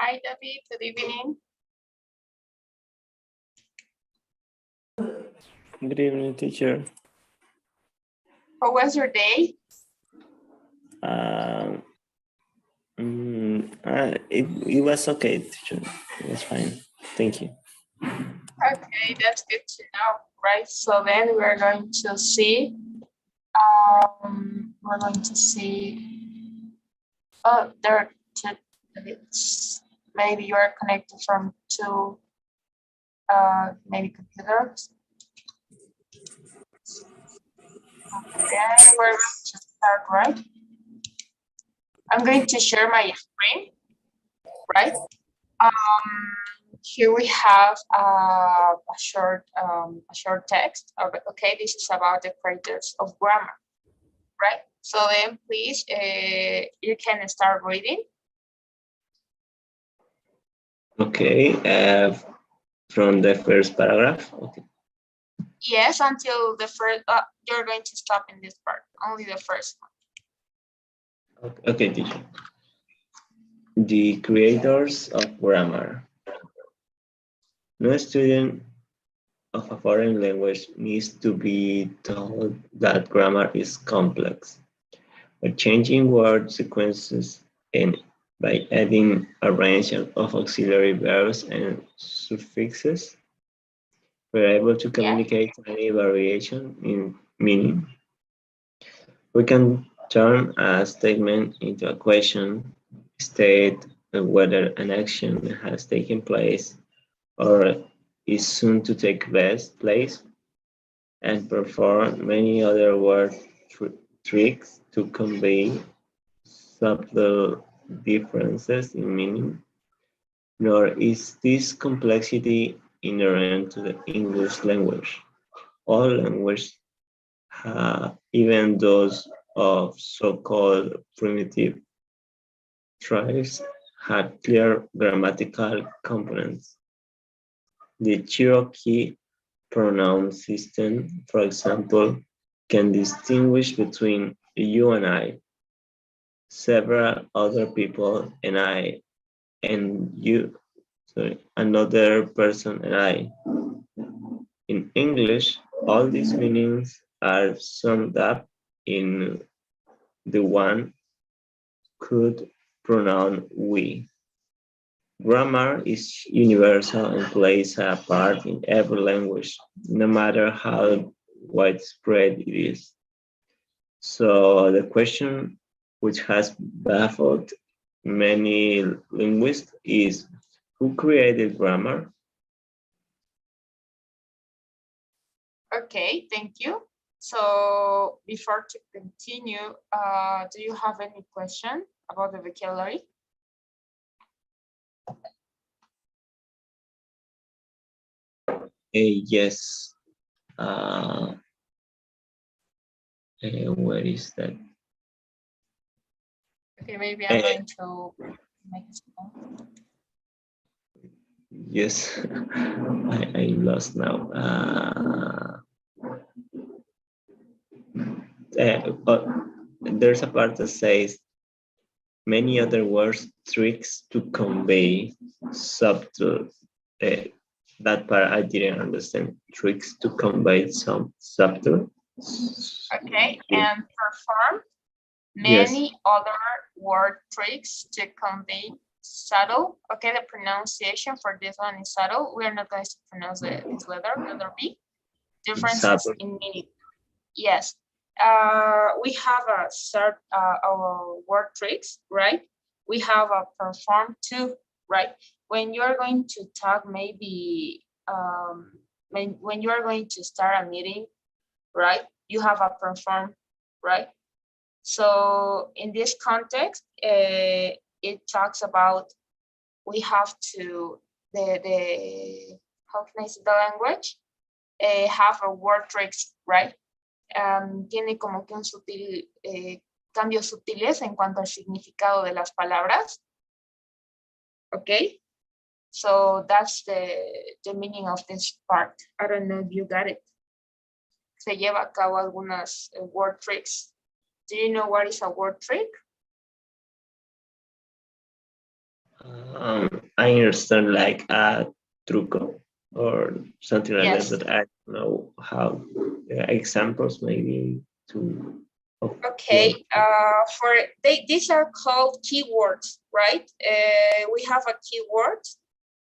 Hi, David. Good evening. Good evening, teacher. How was your day? It was okay, teacher. It was fine. Thank you. Okay, that's good to know, right? So then we're going to see, oh, there are two, maybe you are connected from two, maybe computers. Then we're going to start, right? I'm going to share my screen, right? Here we have a short text. Okay, this is about the creators of grammar, right? So then, please, you can start reading. Okay. From the first paragraph. Okay. Yes, until the first. You're going to stop in this part. Only the first one. Okay, teacher. The creators of grammar. No student of a foreign language needs to be told that grammar is complex. By changing word sequences and by adding a range of auxiliary verbs and suffixes, we're able to communicate any variation in meaning. We can turn a statement into a question, state whether an action has taken place or is soon to take place, and perform many other word tricks to convey subtle differences in meaning. Nor is this complexity inherent to the English language. All languages, even those of so-called primitive tribes, have clear grammatical components. The Cherokee pronoun system, for example, can distinguish between you and I, several other people, and I, and you, another person, and I. In English, all these meanings are summed up in the one could pronoun we. Grammar is universal and plays a part in every language, no matter how widespread it is. So the question which has baffled many linguists is, who created grammar? Okay, thank you. So before to continue, do you have any question about the vocabulary? Yes. Where is that? Okay, maybe I'm going to make it small. Yes, I'm lost now. There's a part that says many other words tricks to convey subtle. That part I didn't understand. Tricks to convey some subtle. Okay, and perform many Yes. other word tricks to convey subtle. Okay, the pronunciation for this one is subtle. We are not going to pronounce this letter B. Differences Subtle. in meaning. Yes. We have our word tricks, right? We have a perform too, right? When you're going to talk, maybe when you are going to start a meeting, right? You have a perform, right? So in this context, it talks about we have to how can I say the language have a word tricks, right? Tiene como que un sutil cambios sutiles en cuanto al significado de las palabras. Okay, so that's the meaning of this part. I don't know if you got it. Se lleva a cabo algunas word tricks. Do you know what is a word trick? I understand like a truco or something like that, Yes. but I don't know how examples maybe to of Okay. what. These are called keywords, right? We have a keyword,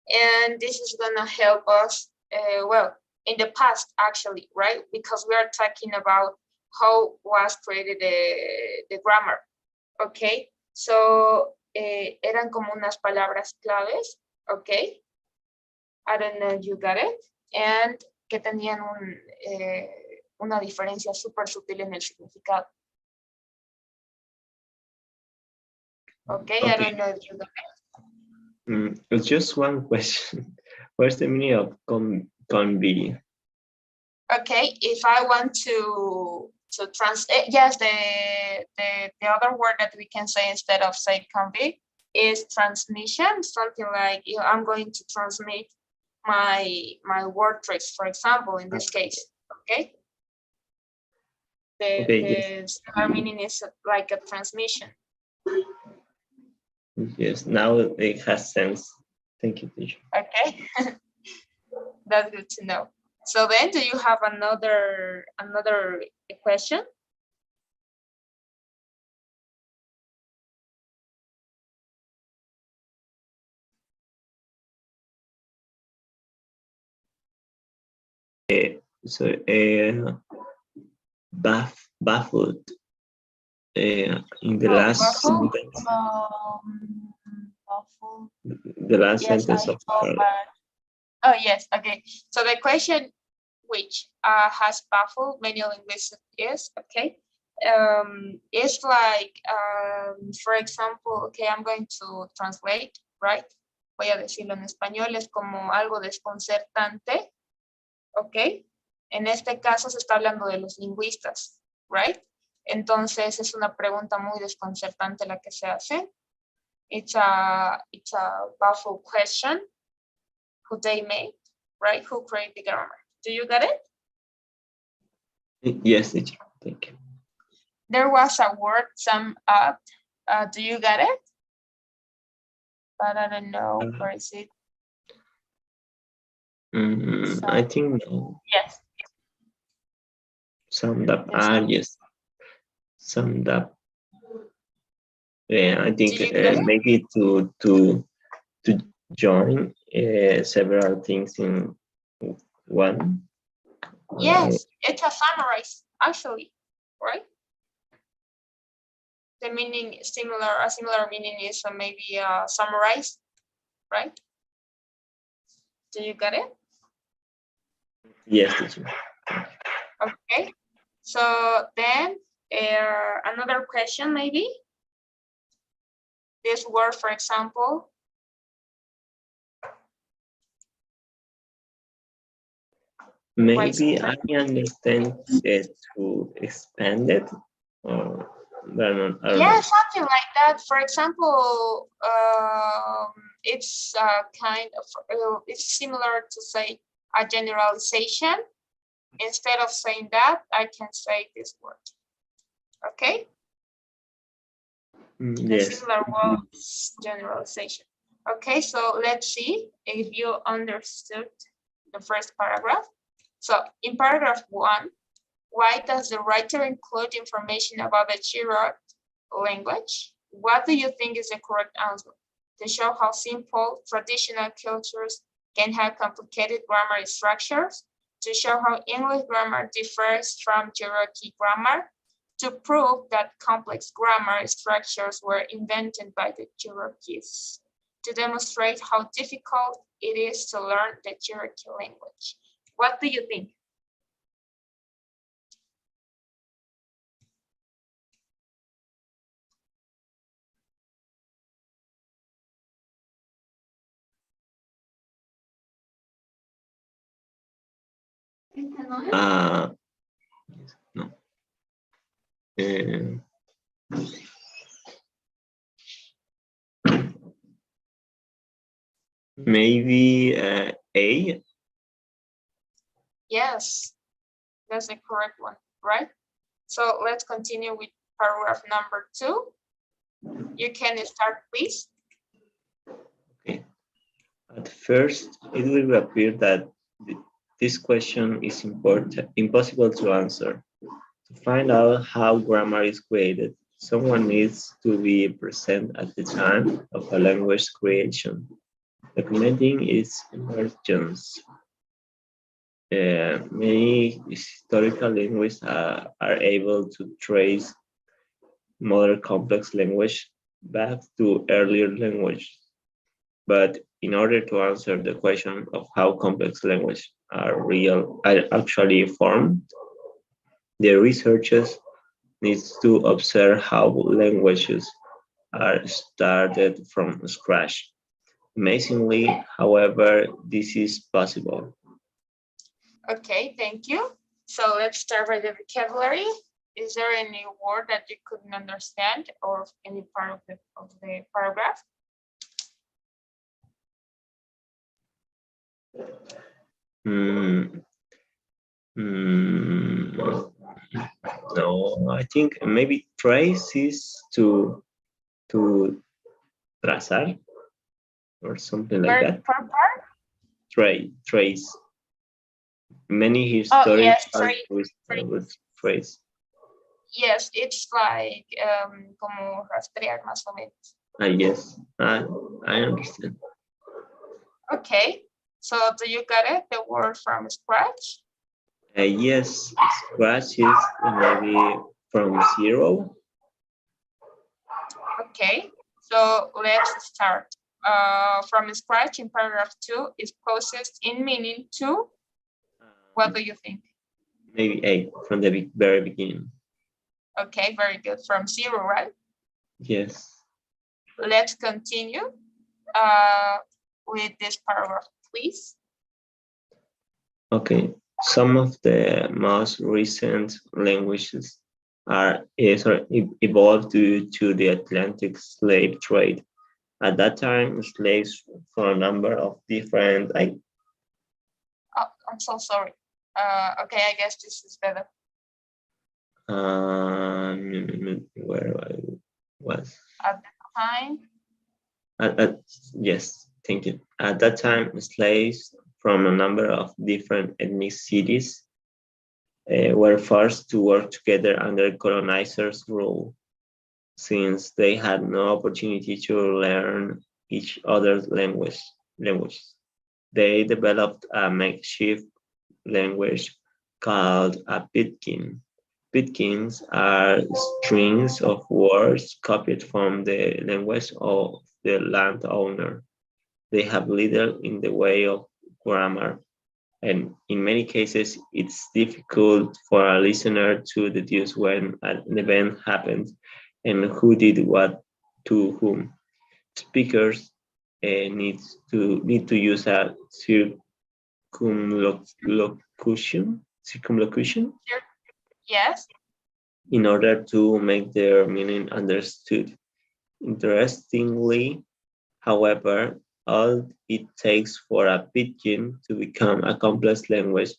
and this is gonna help us. Well, in the past, actually, right? Because we are talking about how was created the grammar. Okay. So eran como unas palabras claves. Okay. I don't know if you got it. And que tenían una diferencia súper sutil en el significado. Okay, I Okay, don't know if you got it's just one question. What's the meaning of convey? it. Okay, if I want to translate, yes, the other word that we can say instead of say convey is transmission, something like I'm going to transmit my word trace, for example, in this case. Okay. Okay, yes, The similar meaning is like a transmission. yes. Now it has sense. Thank you, teacher. Okay. That's good to know. So then, do you have another question? So, baffled. In the Oh, last baffle. sentence, Baffle. the last Yes, I sentence of saw paragraph. that. Oh, yes. Okay. So the question, which has baffled many linguists, is okay. It's like, for example, okay, I'm going to translate, right? Voy a decirlo en español, es como algo desconcertante, ok. En este caso se está hablando de los lingüistas, right? Entonces es una pregunta muy desconcertante la que se hace. It's a baffled question who they made, right? Who created the grammar. Do you get it? Yes, teacher. Thank you. There was a word sum up. Do you get it? But I don't know. Where is it? I think no. Yes. Summed up. Yes. Yes. Summed up. Yeah, I think Do you get it? maybe to join several things in one. Yes, it's a summarize, actually, right? The meaning similar, a similar meaning is maybe summarize, right? Do you get it? Yes, teacher. Okay. So then another question maybe. This word, for example. Maybe I understand it to expand it, or I don't Yeah, know. something like that. For example, it's kind of it's similar to say a generalization. Instead of saying that, I can say this word. Okay. The Yes. similar word is generalization. Okay, so let's see if you understood the first paragraph. So in paragraph 1, why does the writer include information about the Chirot language? What do you think is the correct answer? To show how simple traditional cultures can have complicated grammar structures, to show how English grammar differs from Cherokee grammar, to prove that complex grammar structures were invented by the Cherokees, to demonstrate how difficult it is to learn the Cherokee language. What do you think? No. Uh, Maybe A. Yes, that's the correct one, right? So let's continue with paragraph number 2. You can start, please. At first, it will appear that this question is impossible to answer. To find out how grammar is created, someone needs to be present at the time of a language creation, documenting its emergence. Many historical linguists are able to trace modern complex language back to earlier language. But in order to answer the question of how complex language are actually formed, the researchers needs to observe how languages are started from scratch. Amazingly, however, this is possible. Okay, thank you. So let's start with the vocabulary. Is there any word that you couldn't understand or any part of the paragraph? Mm, mm, no, I think maybe trace is to trazar or something like Per, that. per part? Trace. Many Oh, historical yes, trace. with trace. Yes, it's like como rastrear más o menos. I guess I understand. Okay, so do you get it? The word from scratch? Yes, scratch is maybe from zero. Okay, so let's start. From scratch in paragraph 2 is closest in meaning to. What do you think? Maybe eight from the very beginning. Okay, very good. From zero, right? Yes. Let's continue uh, with this paragraph, please. Okay. Some of the most recent languages are evolved due to the Atlantic slave trade. At that time, slaves from a number of different. Oh, I'm so sorry. Okay, I guess this is better. Where I was. At the time, Yes, thank you. At that time, slaves from a number of different ethnicities were forced to work together under colonizers' rule, since they had no opportunity to learn each other's language. They developed a makeshift language called a pidgin. Pidgins are strings of words copied from the language of the landowner. They have little in the way of grammar, and in many cases, it's difficult for a listener to deduce when an event happened and who did what to whom. Speakers need to use a circumlocution yes. in order to make their meaning understood. Interestingly, however, all it takes for a pidgin to become a complex language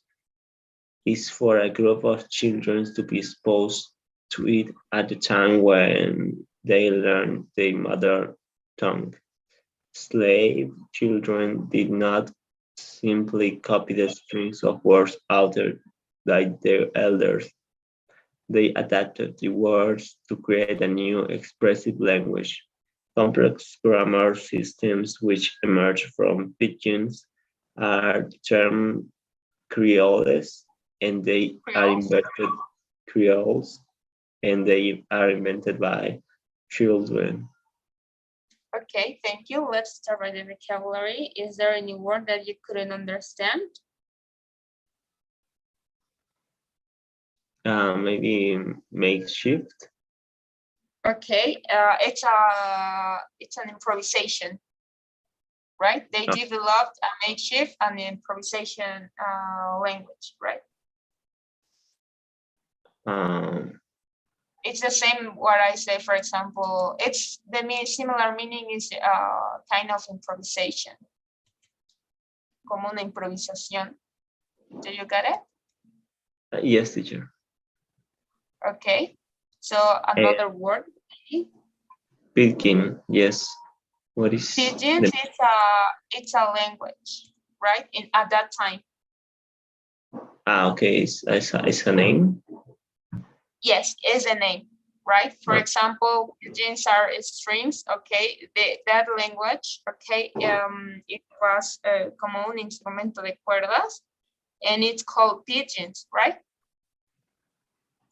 is for a group of children to be exposed to it at the time when they learn their mother tongue. Slave children did not simply copy the strings of words uttered by their elders. They adapted the words to create a new expressive language. Complex grammar systems which emerge from pidgins are termed creoles, and they are Creoles. invented creoles, and they are invented by children. Okay, thank you. Let's start with the vocabulary. Is there any word that you couldn't understand? Maybe makeshift. Okay, it's an improvisation, right? They developed a makeshift and improvisation language, right? Um, It's the same what I say, for example, it's the similar meaning is kind of improvisation, como una improvisación. Do you get it? yes, teacher. Okay, so Uh, another word, maybe? Pidgin, yes. What is Pigeons the is it's a language, right? At that time. okay, it's a name? Yes, is a name, right? For example, pigeons are streams, okay? That language, okay, it was como un instrumento de cuerdas, and it's called pigeons, right?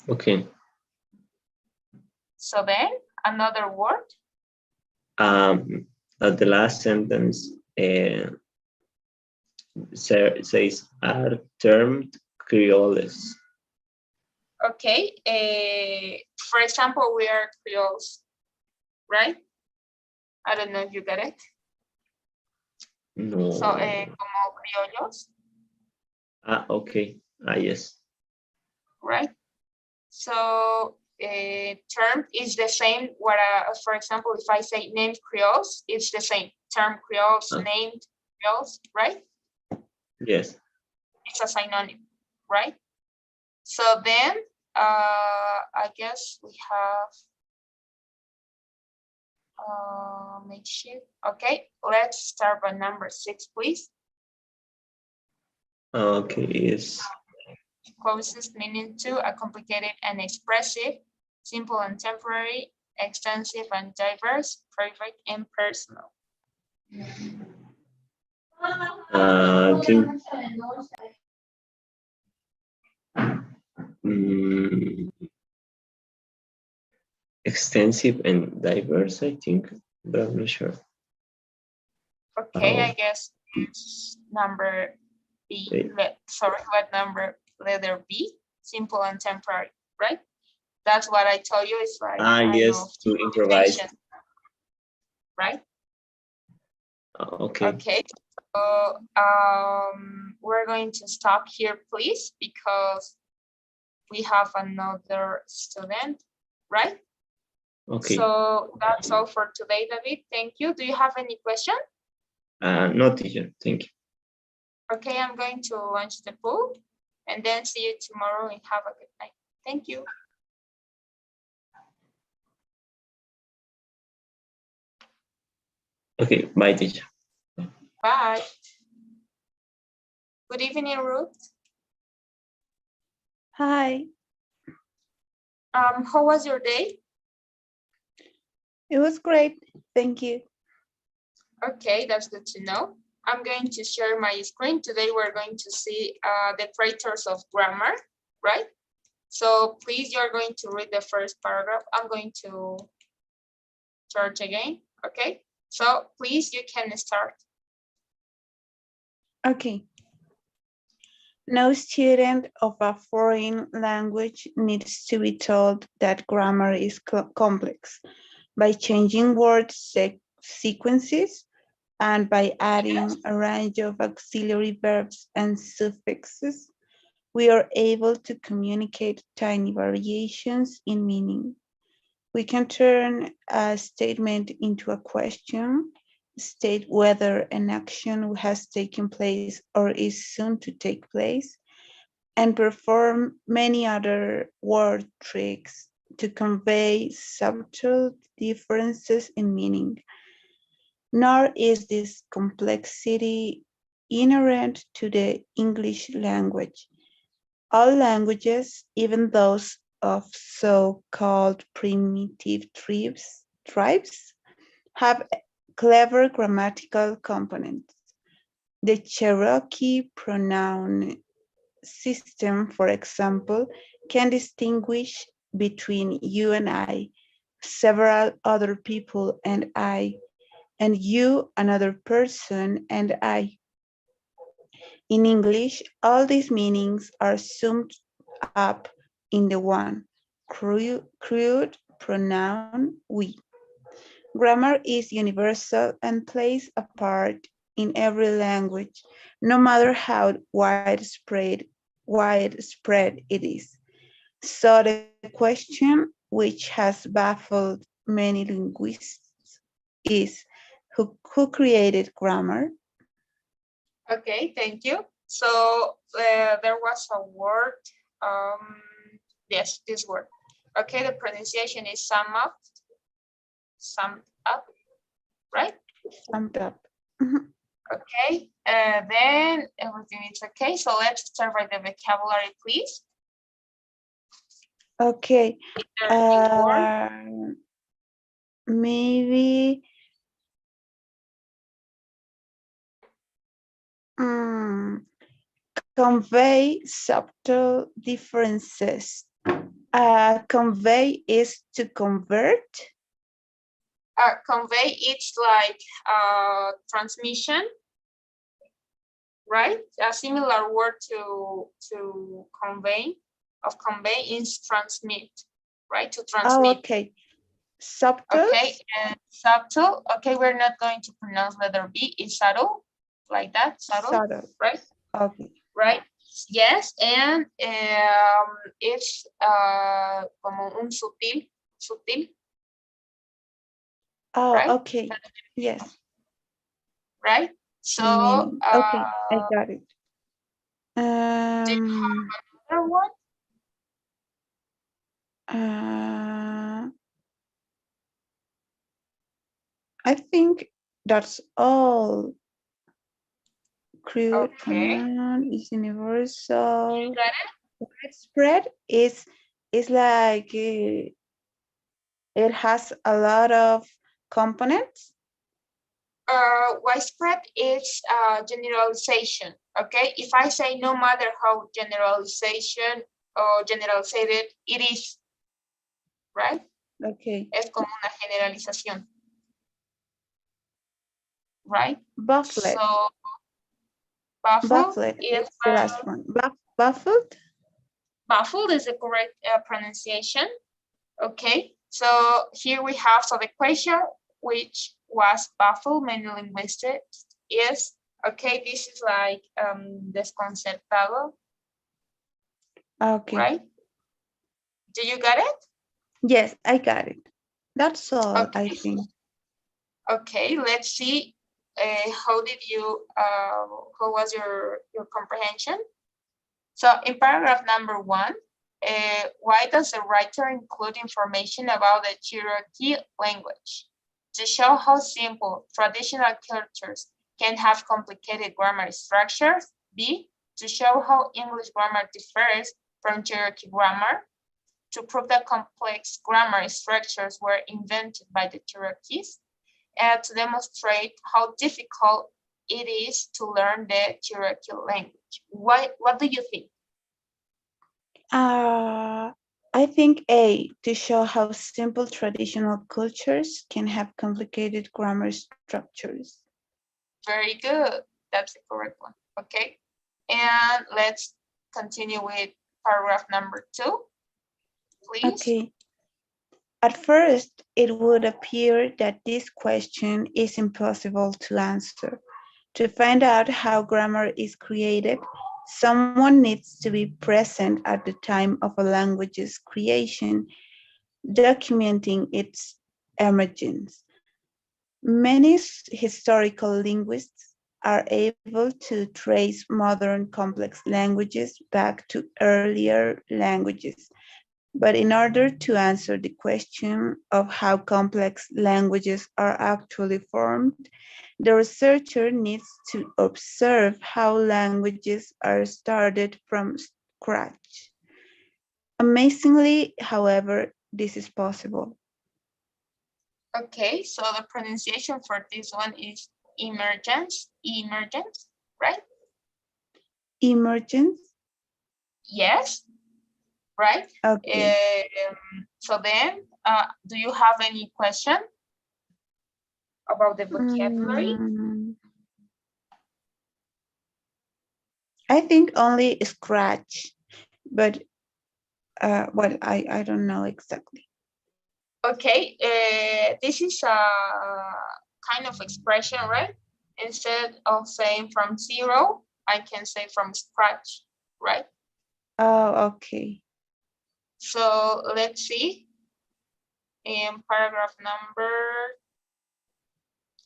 Okay. So then, another word. At the last sentence, says are termed Creoles. Okay, for example, we are Creoles, right? I don't know if you get it. No. So, como criollos, Okay. Yes. right? So, term is the same. What, for example, if I say named Creoles, it's the same. Term Creoles, named Creoles, right? Yes. It's a synonym, right? So then, I guess we have make sure. Okay, let's start by number 6, please. Okay. Yes. Closest meaning to a complicated and expressive, simple and temporary, extensive and diverse, private and personal. Drink. Mm, extensive and diverse, I think, but I'm not sure. Okay, I guess it's number B. Sorry, what number? Letter B, simple and temporary, right? That's what I told you. It's like Yes, to improvise. Right? Okay. Okay. So we're going to stop here, please, because we have another student, right? Okay. So that's all for today, David. Thank you. Do you have any question? No, teacher. Thank you. Okay, I'm going to launch the poll and then see you tomorrow and have a good night. Thank you. Okay, bye, teacher. Bye. Good evening, Ruth. Hi. How was your day? It was great. Thank you. Okay, that's good to know. I'm going to share my screen. Today we're going to see the creators of grammar, right? So please, you're going to read the first paragraph. I'm going to search again, okay? So please, you can start. Okay. No student of a foreign language needs to be told that grammar is complex by changing word sequences and by adding a range of auxiliary verbs and suffixes. We are able to communicate tiny variations in meaning. We can turn a statement into a question, state whether an action has taken place or is soon to take place, and perform many other word tricks to convey subtle differences in meaning. Nor is this complexity inherent to the English language. All languages, even those of so-called primitive tribes, have clever grammatical components. The Cherokee pronoun system, for example, can distinguish between you and I, several other people and I, and you, another person, and I. In English, all these meanings are summed up in the one, crude pronoun we. Grammar is universal and plays a part in every language, no matter how widespread it is. So the question, which has baffled many linguists, is who created grammar? Okay, thank you. So there was a word, yes, this word. Okay, the pronunciation is sum up, right? Summed up. Mhm. Okay, then everything is okay. So let's start by the vocabulary, please. Okay. Is there any word? Maybe mm, convey subtle differences. Convey is to convert. Convey, it's like transmission, right? A similar word to convey, of convey is transmit, right? To Oh, transmit. okay. Subtle. Okay, and subtle. Okay, we're not going to pronounce letter B. It's subtle, like that, subtle, Subtle. right? Okay. Right. Yes, and it's como un sutil, sutil, Oh, right? okay. Yes. Right. So, Meaning. Okay, I got it. do you Um. have another one? Uh, I think that's all. Crude, Okay, common, is you universal. got it. Widespread is like it has a lot of components. Widespread is generalization. Okay, if I say no matter how generalization or generalized it is, right? Okay. Es como una generalización, right? Baffled. So baffled Baffled is is the last one. Baffled. baffled is the correct pronunciation. Okay, so here we have, so the question which was baffled, many linguistics is, okay, this is like desconcertado, Okay. right? Do you get it? Yes, I got it. That's all, I Okay, think. okay, let's see. How did you, how was your comprehension? So in paragraph number 1, why does the writer include information about the Cherokee language? To show how simple traditional cultures can have complicated grammar structures. B, to show how English grammar differs from Cherokee grammar. To prove that complex grammar structures were invented by the Cherokees. And to demonstrate how difficult it is to learn the Cherokee language. What do you think? I think A, to show how simple traditional cultures can have complicated grammar structures. Very good. That's the correct one. Okay. And let's continue with paragraph number 2, please. Okay. At first, it would appear that this question is impossible to answer. To find out how grammar is created, someone needs to be present at the time of a language's creation, documenting its emergence. Many historical linguists are able to trace modern complex languages back to earlier languages. But in order to answer the question of how complex languages are actually formed, the researcher needs to observe how languages are started from scratch. Amazingly, however, this is possible. Okay, so the pronunciation for this one is emergence, emergence, right? Emergence. Yes, right? Okay. So then, do you have any question about the vocabulary? Mm, I think only scratch, but well, I don't know exactly. Okay, this is a kind of expression, right? Instead of saying from zero, I can say from scratch, right? Oh, okay. So let's see in paragraph number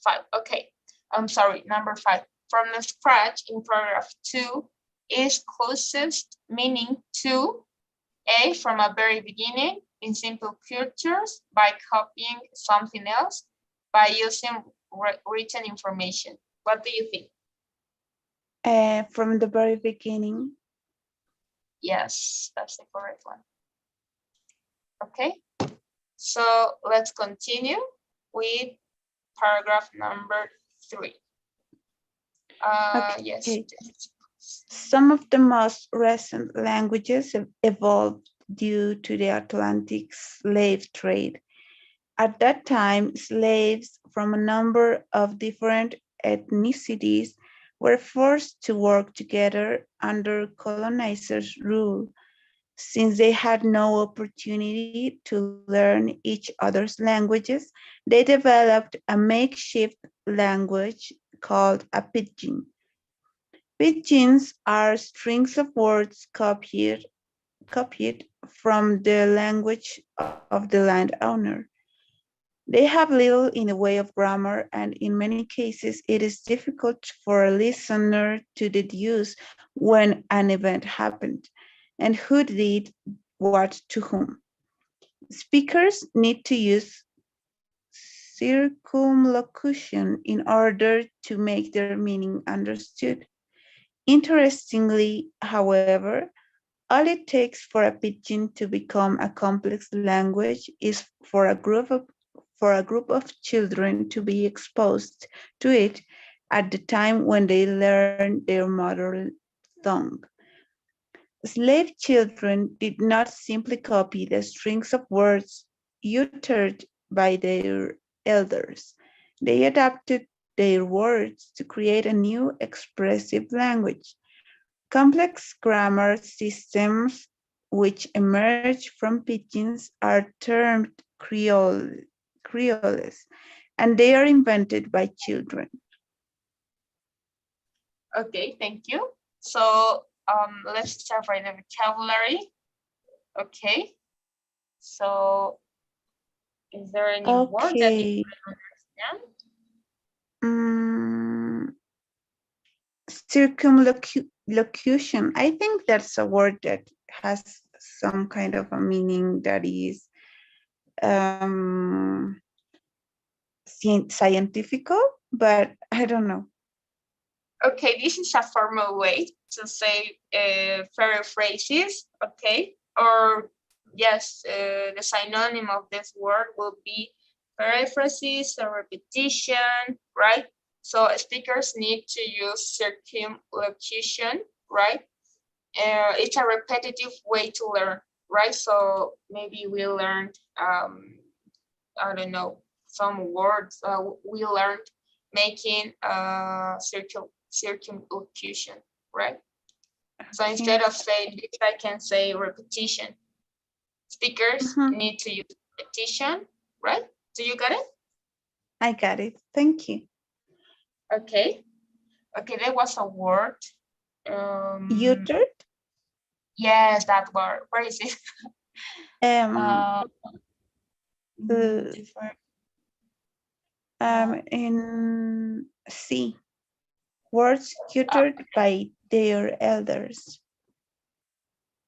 5. Okay, I'm sorry, number 5. From the scratch in paragraph 2 is closest meaning to A, from a very beginning, in simple cultures, by copying something else, by using written information. What do you think? From the very beginning. Yes, that's the correct one. Okay, so let's continue with paragraph number 3. Okay. Yes. Some of the most recent languages have evolved due to the Atlantic slave trade. At that time, slaves from a number of different ethnicities were forced to work together under colonizers' rule. Since they had no opportunity to learn each other's languages, they developed a makeshift language called a pidgin. Pidgins are strings of words copied from the language of the landowner. They have little in the way of grammar, and in many cases, it is difficult for a listener to deduce when an event happened and who did what to whom. Speakers need to use circumlocution in order to make their meaning understood. Interestingly, however, all it takes for a pidgin to become a complex language is for a group of children to be exposed to it at the time when they learn their mother tongue. Slave children did not simply copy the strings of words uttered by their elders. They adapted their words to create a new expressive language. Complex grammar systems which emerge from pidgins are termed creoles, and they are invented by children. Okay, thank you. So let's start by the vocabulary. Okay. So is there any word that you Okay. understand? Circumlocution. I think that's a word that has some kind of a meaning that is um, scientific, but I don't know. Okay, this is a formal way to say paraphrases, okay? Or yes, the synonym of this word will be paraphrases or repetition, right? So speakers need to use circumlocution, right? It's a repetitive way to learn, right? So maybe we learned, I don't know, some words. We learned making circumlocution, right? So instead of saying this, I can say repetition. Speakers Mhm. need to use repetition, right? Do you get it? I got it. Thank you. Okay. Okay, there was a word. Utered. Yes, that word. Where is it? Um, Uh, uh, different. in C. Words Uh, uttered by their elders.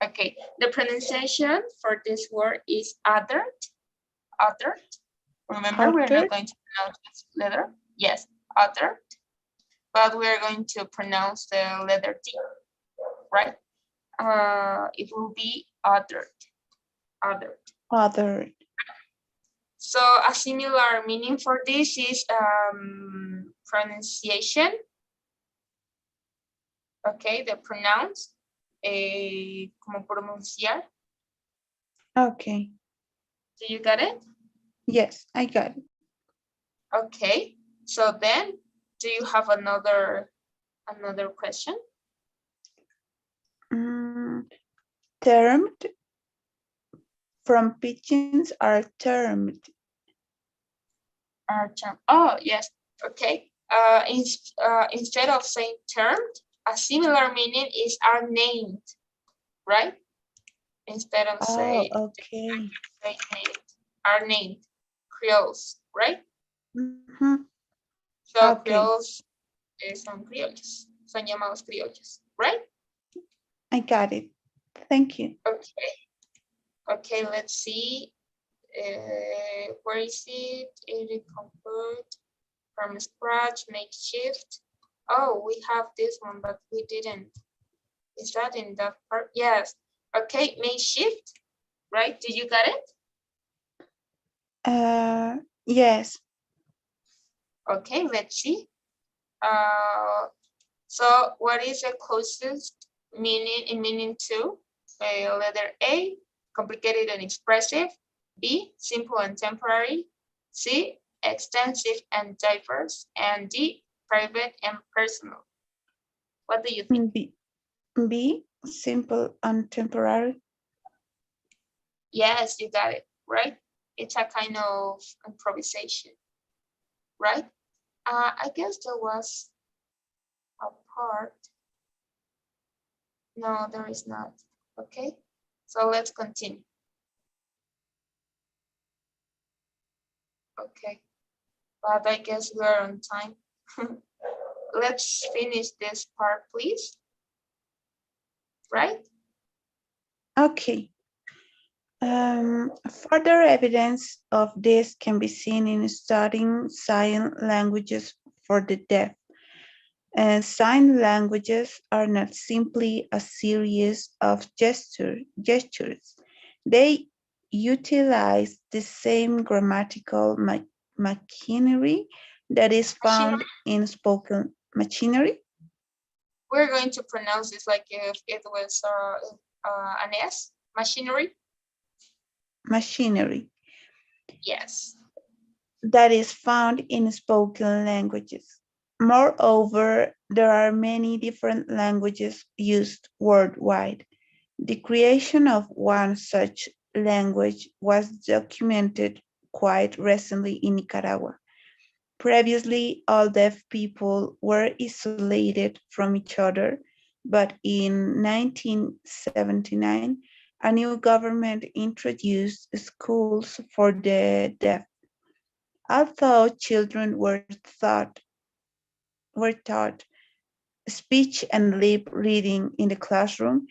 okay, the pronunciation for this word is uttered. Uttered. Remember, we're not Uttered. going to pronounce this letter. Yes, uttered. But we're going to pronounce the letter T, right? It will be uttered. Uttered. Uttered. So a similar meaning for this is pronunciation. Okay, the pronounce, como pronunciar. Okay. Do you get it? Yes, I got it. Okay. So then, do you have another question? Mm, termed. From pigeons are termed. Oh, yes. Okay. Instead of saying termed, a similar meaning is are named, right? Instead of Oh, say okay. named, are named Creoles, right? Mhm. So Okay, Creoles son criollos, son llamados criollos, right? I got it. Thank you. Okay. Okay, let's see. Where is it? It compared from scratch, makeshift. Oh, we have this one, but we didn't. Is that in that part? Yes. Okay, makeshift, right? Do you got it? Yes. Okay, let's see. Uh, so what is the closest meaning in meaning to? Letter A, complicated and expressive. B, simple and temporary. C, extensive and diverse. And D, private and personal. What do you think? B, simple and temporary. Yes, you got it, right? It's a kind of improvisation, right? I guess there was a part. No, there is not. Okay, so let's continue. Okay, but I guess we are on time. Let's finish this part, please. Right? Okay. Further evidence of this can be seen in studying sign languages for the deaf. Sign languages are not simply a series of gestures. They utilize the same grammatical machinery that is Machinery. found in spoken machinery. We're going to pronounce this like if it was an S. Machinery. Machinery Yes. that is found in spoken languages. Moreover, there are many different languages used worldwide. The creation of one such language was documented quite recently in Nicaragua. Previously, all deaf people were isolated from each other, but in 1979, a new government introduced schools for the deaf. Although children were taught speech and lip reading in the classroom,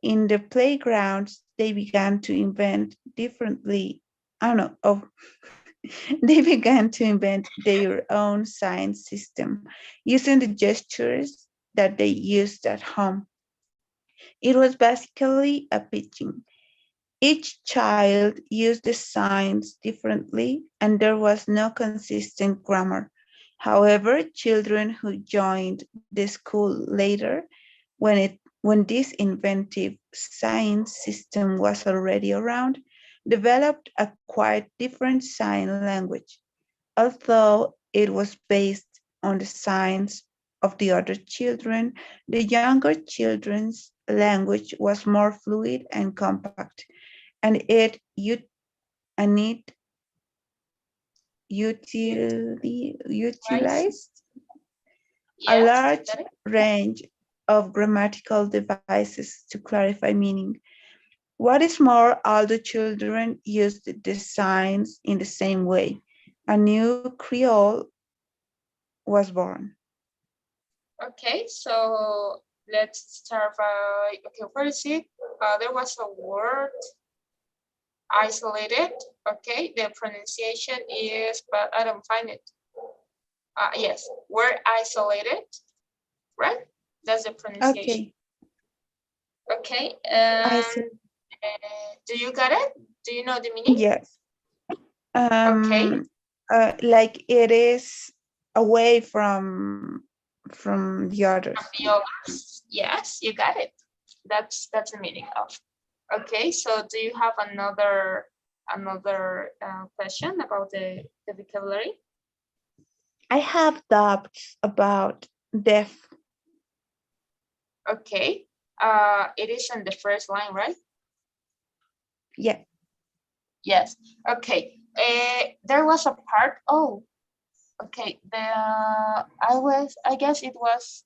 in the playgrounds they began to invent differently. I don't know. They began to invent their own sign system using the gestures that they used at home. It was basically a pitching. Each child used the signs differently, and there was no consistent grammar. However, children who joined the school later, when this inventive sign system was already around, developed a quite different sign language. Although it was based on the signs of the other children, the younger children's language was more fluid and compact, and and it You right? utilized a Yes, you large got it. range of grammatical devices to clarify meaning. What is more, all the children used the signs in the same way. A new Creole was born. Okay, so let's start by, okay, where is it? There was a word, isolated. Okay, the pronunciation is, but I don't find it. Yes, word isolated, right? That's the pronunciation. Okay, Okay, I said do you got it? Do you know the meaning? yes. Okay, Like it is away from the others. violas. Yes, you got it. That's the meaning of. Okay, so do you have another question about the vocabulary? I have doubts about deaf. Okay, it is in the first line, right? Yeah. Yes. Okay. There was a part. Oh, okay. I guess it was.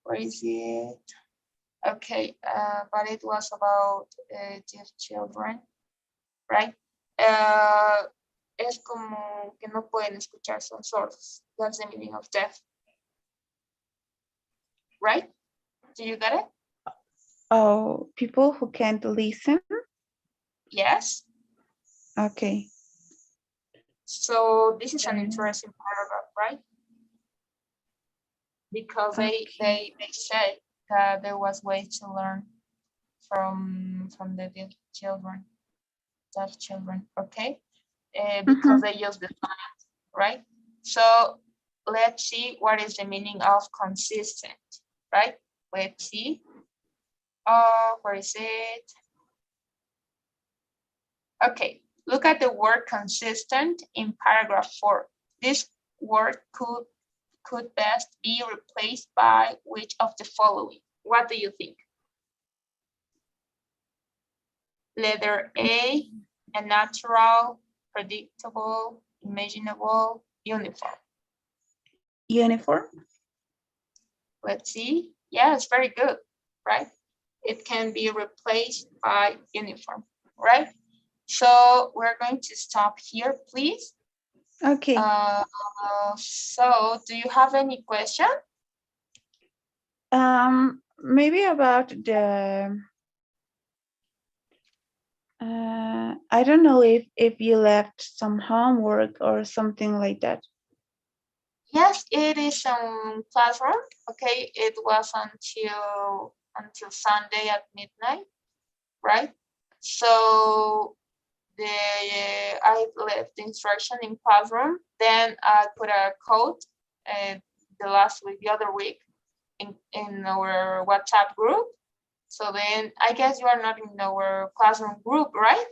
Where is it? Okay. But it was about deaf children, right? Uh, es como que no pueden escuchar, son sordos. That's the meaning of deaf, right? Do you get it? Oh, people who can't listen. Yes. Okay. So this is an interesting paragraph, right? Because they say that there was ways to learn from the children, deaf children, okay? Because they use the science, right? So let's see what is the meaning of consistent, right? Let's see. Where is it? Okay, look at the word consistent in paragraph 4. This word could best be replaced by which of the following? What do you think? Letter A, a natural, predictable, imaginable, uniform. Uniform? Let's see. Yes, very good, right? It can be replaced by uniform, right? So we're going to stop here, please. Okay. So do you have any question? Maybe about the I don't know if you left some homework or something like that. Yes, it is on classroom. Okay, it was until Sunday at midnight, right? So I left the instruction in classroom. Then I put a code the other week in our WhatsApp group. So then I guess you are not in our classroom group, right?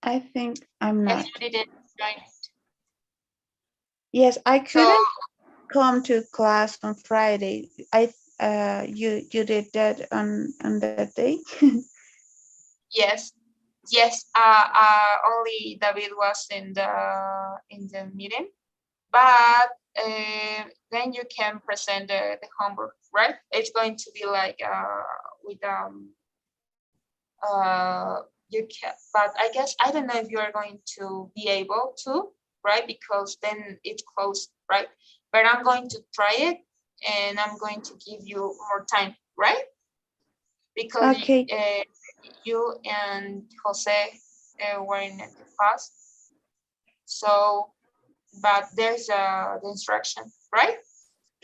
I think I'm not. Yes, you didn't join it. Yes, I So couldn't come to class on Friday. You did that on that day. yes, only David was in the meeting, but then you can present the homework, right? It's going to be like with you can, but I guess I don't know if you are going to be able to, right? Because then it's closed, right? But I'm going to try it, and I'm going to give you more time, right? Because Okay. you and Jose were in the past. So, but there's the instruction, right?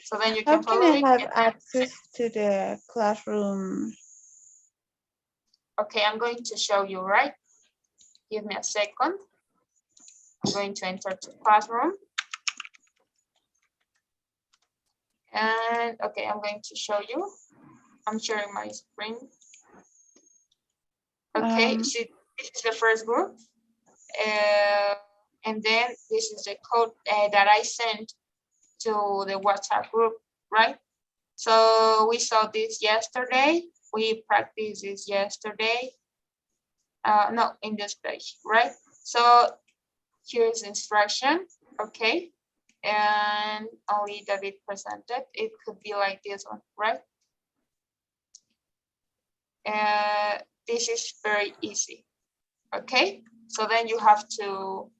So then you How can can follow I it. have access to the classroom? Okay, I'm going to show you, right? Give me a second. I'm going to enter the classroom. And okay, I'm going to show you. I'm sharing my screen. Okay, so this is the first group. And then this is the code that I sent to the WhatsApp group, right? So we saw this yesterday. We practiced this yesterday. No, in this page, right? So here's instruction, okay? And only David presented. It could be like this one, right? This is very easy, okay? So then you have to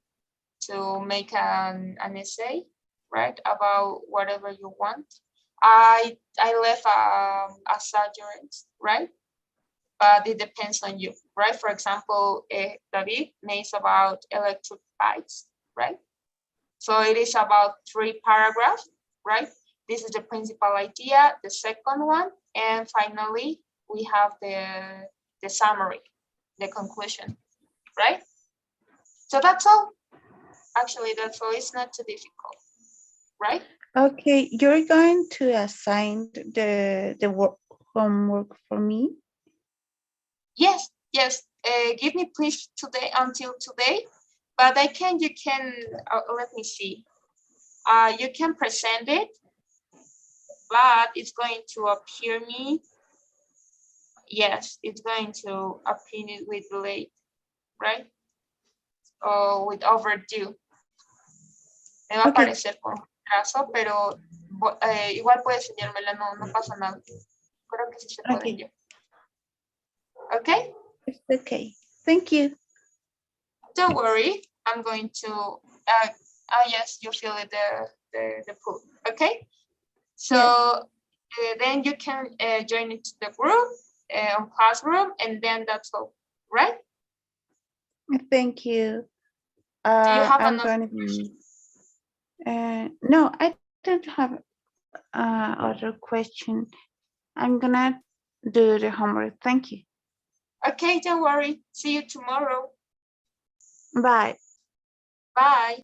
make an essay, right, about whatever you want. I left a subject, right? But it depends on you, right? For example, David makes about electric bikes, right? So it is about 3 paragraphs, right? This is the principal idea, the second one, and finally we have the summary, the conclusion, right? So that's all. Actually, that's all. It's not too difficult, right? Okay, you're going to assign the work homework for me? Yes, yes. Give me please today until today, but you can, let me see. You can present it, but it's going to appear me. Yes, it's going to appear with late, right? O with overdue. Me va a Okay. aparecer con retraso, pero igual puedes enviármela, no pasa nada. Creo que sí se puede enviar. Okay? It's okay. Thank you. Don't worry. I'm going to, yes, you feel it, the pool. Okay? So then you can join it to the group on classroom, and then that's all, right? Thank you. Do you have I'm another going question? no, I don't have other question. I'm gonna do the homework. Thank you. Okay, don't worry. See you tomorrow. Bye. Bye.